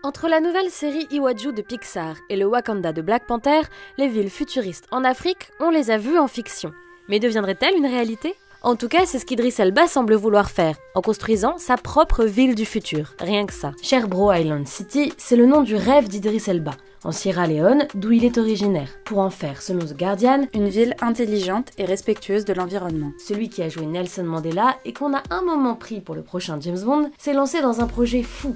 Entre la nouvelle série Iwaju de Pixar et le Wakanda de Black Panther, les villes futuristes en Afrique, on les a vues en fiction. Mais deviendraient-elles une réalité ? En tout cas, c'est ce qu'Idriss Elba semble vouloir faire, en construisant sa propre ville du futur. Rien que ça. Sherbro Island City, c'est le nom du rêve d'Idriss Elba, en Sierra Leone, d'où il est originaire, pour en faire, selon The Guardian, une ville intelligente et respectueuse de l'environnement. Celui qui a joué Nelson Mandela et qu'on a un moment pris pour le prochain James Bond, s'est lancé dans un projet fou,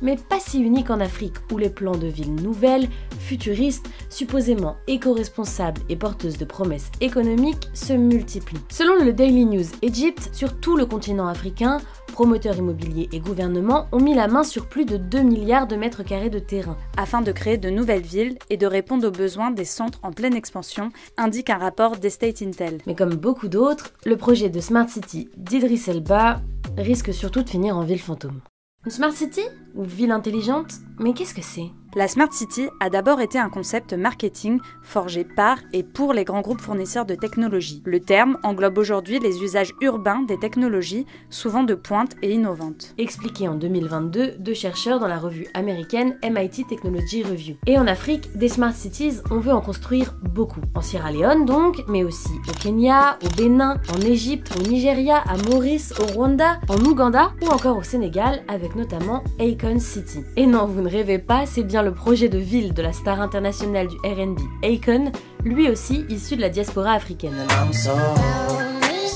mais pas si unique en Afrique, où les plans de villes nouvelles, futuristes, supposément éco-responsables et porteuses de promesses économiques se multiplient. Selon le Daily News Egypt, sur tout le continent africain, promoteurs immobiliers et gouvernements ont mis la main sur plus de 2 milliards de mètres carrés de terrain. Afin de créer de nouvelles villes et de répondre aux besoins des centres en pleine expansion, indique un rapport d'Estate Intel. Mais comme beaucoup d'autres, le projet de Smart City d'Idriss Elba risque surtout de finir en ville fantôme. Une Smart City ? Ou ville intelligente ? Mais qu'est-ce que c'est ? La Smart City a d'abord été un concept marketing forgé par et pour les grands groupes fournisseurs de technologies. Le terme englobe aujourd'hui les usages urbains des technologies, souvent de pointe et innovantes. Expliqué en 2022 de chercheurs dans la revue américaine MIT Technology Review. Et en Afrique, des Smart Cities, on veut en construire beaucoup. En Sierra Leone donc, mais aussi au Kenya, au Bénin, en Égypte, au Nigeria, à Maurice, au Rwanda, en Ouganda ou encore au Sénégal, avec notamment Akon City. Et non, vous ne rêvez pas, c'est bien le projet de ville de la star internationale du R&B Akon, lui aussi issu de la diaspora africaine.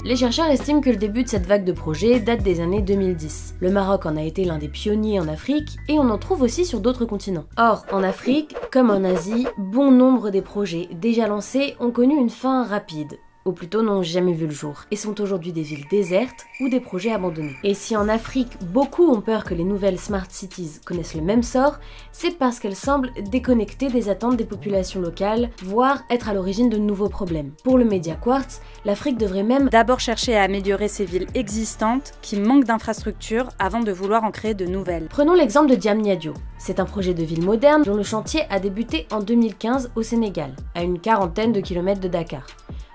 Les chercheurs estiment que le début de cette vague de projets date des années 2010. Le Maroc en a été l'un des pionniers en Afrique et on en trouve aussi sur d'autres continents. Or, en Afrique, comme en Asie, bon nombre des projets déjà lancés ont connu une fin rapide, ou plutôt n'ont jamais vu le jour, et sont aujourd'hui des villes désertes ou des projets abandonnés. Et si en Afrique, beaucoup ont peur que les nouvelles Smart Cities connaissent le même sort, c'est parce qu'elles semblent déconnectées des attentes des populations locales, voire être à l'origine de nouveaux problèmes. Pour le média Quartz, l'Afrique devrait même d'abord chercher à améliorer ses villes existantes qui manquent d'infrastructures avant de vouloir en créer de nouvelles. Prenons l'exemple de Diamniadio. C'est un projet de ville moderne dont le chantier a débuté en 2015 au Sénégal, à une quarantaine de kilomètres de Dakar.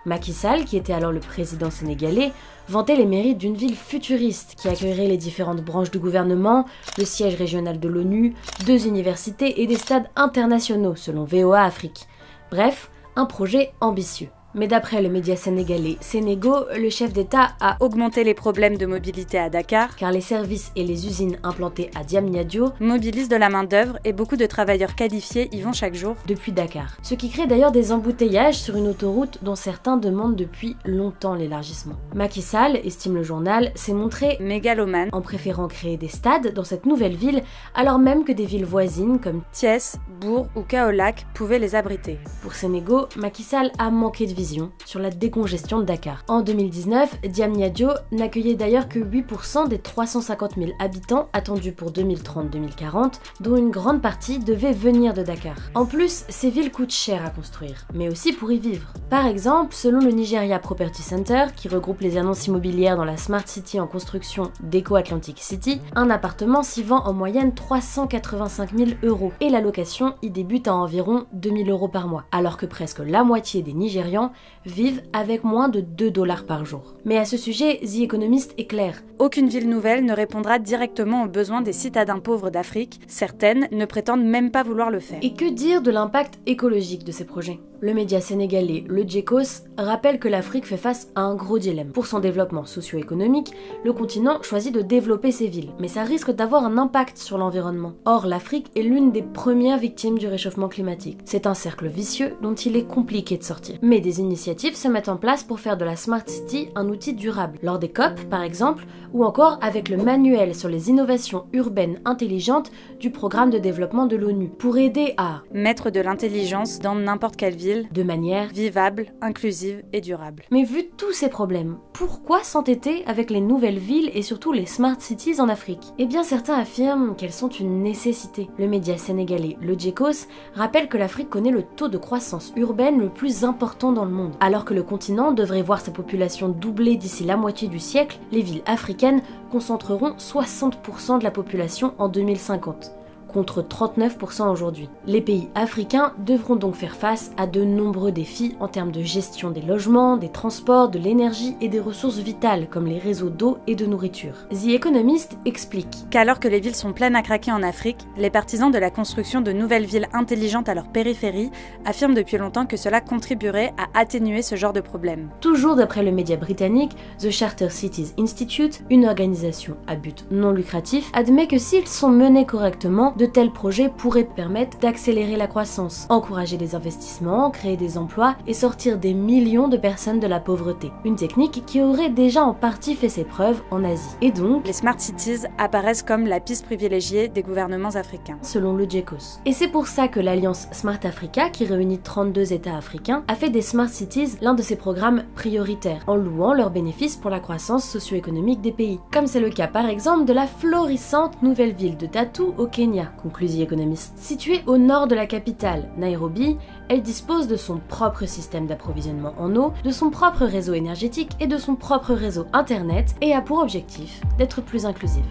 Macky Sall, qui était alors le président sénégalais, vantait les mérites d'une ville futuriste qui accueillerait les différentes branches du gouvernement, le siège régional de l'ONU, 2 universités et des stades internationaux, selon VOA Afrique. Bref, un projet ambitieux. Mais d'après le média sénégalais Sénégo, le chef d'État a augmenté les problèmes de mobilité à Dakar, car les services et les usines implantées à Diamniadio mobilisent de la main-d'œuvre et beaucoup de travailleurs qualifiés y vont chaque jour depuis Dakar. Ce qui crée d'ailleurs des embouteillages sur une autoroute dont certains demandent depuis longtemps l'élargissement. Macky Sall, estime le journal, s'est montré mégalomane en préférant créer des stades dans cette nouvelle ville, alors même que des villes voisines comme Thiès, Bourg ou Kaolack pouvaient les abriter. Pour Sénégo, Macky Sall a manqué de vision sur la décongestion de Dakar. En 2019, Diamniadio n'accueillait d'ailleurs que 8% des 350 000 habitants attendus pour 2030-2040, dont une grande partie devait venir de Dakar. En plus, ces villes coûtent cher à construire, mais aussi pour y vivre. Par exemple, selon le Nigeria Property Center, qui regroupe les annonces immobilières dans la Smart City en construction d'Eco Atlantic City, un appartement s'y vend en moyenne 385 000 €, et la location y débute à environ 2 000 € par mois, alors que presque la moitié des Nigérians vivent avec moins de 2 $ par jour. Mais à ce sujet, The Economist est clair. Aucune ville nouvelle ne répondra directement aux besoins des citadins pauvres d'Afrique. Certaines ne prétendent même pas vouloir le faire. Et que dire de l'impact écologique de ces projets ? Le média sénégalais Le Djekos rappelle que l'Afrique fait face à un gros dilemme. Pour son développement socio-économique, le continent choisit de développer ses villes, mais ça risque d'avoir un impact sur l'environnement. Or, l'Afrique est l'une des premières victimes du réchauffement climatique. C'est un cercle vicieux dont il est compliqué de sortir. Mais des initiatives se mettent en place pour faire de la Smart City un outil durable. Lors des COP, par exemple, ou encore avec le manuel sur les innovations urbaines intelligentes du programme de développement de l'ONU, pour aider à mettre de l'intelligence dans n'importe quelle ville de manière vivable, inclusive et durable. Mais vu tous ces problèmes, pourquoi s'entêter avec les nouvelles villes et surtout les Smart Cities en Afrique ? Eh bien, certains affirment qu'elles sont une nécessité. Le média sénégalais Le Djekos rappelle que l'Afrique connaît le taux de croissance urbaine le plus important dans le monde. Alors que le continent devrait voir sa population doubler d'ici la moitié du siècle, les villes africaines concentreront 60% de la population en 2050. contre 39% aujourd'hui. Les pays africains devront donc faire face à de nombreux défis en termes de gestion des logements, des transports, de l'énergie et des ressources vitales comme les réseaux d'eau et de nourriture. The Economist explique qu'alors que les villes sont pleines à craquer en Afrique, les partisans de la construction de nouvelles villes intelligentes à leur périphérie affirment depuis longtemps que cela contribuerait à atténuer ce genre de problème. Toujours d'après le média britannique, The Charter Cities Institute, une organisation à but non lucratif, admet que s'ils sont menés correctement, de tels projets pourraient permettre d'accélérer la croissance, encourager les investissements, créer des emplois et sortir des millions de personnes de la pauvreté. Une technique qui aurait déjà en partie fait ses preuves en Asie. Et donc, les Smart Cities apparaissent comme la piste privilégiée des gouvernements africains. Selon le GECOS. Et c'est pour ça que l'Alliance Smart Africa, qui réunit 32 États africains, a fait des Smart Cities l'un de ses programmes prioritaires, en louant leurs bénéfices pour la croissance socio-économique des pays. Comme c'est le cas par exemple de la florissante nouvelle ville de Tatu au Kenya, conclut The Economist. Située au nord de la capitale, Nairobi, elle dispose de son propre système d'approvisionnement en eau, de son propre réseau énergétique et de son propre réseau internet et a pour objectif d'être plus inclusive.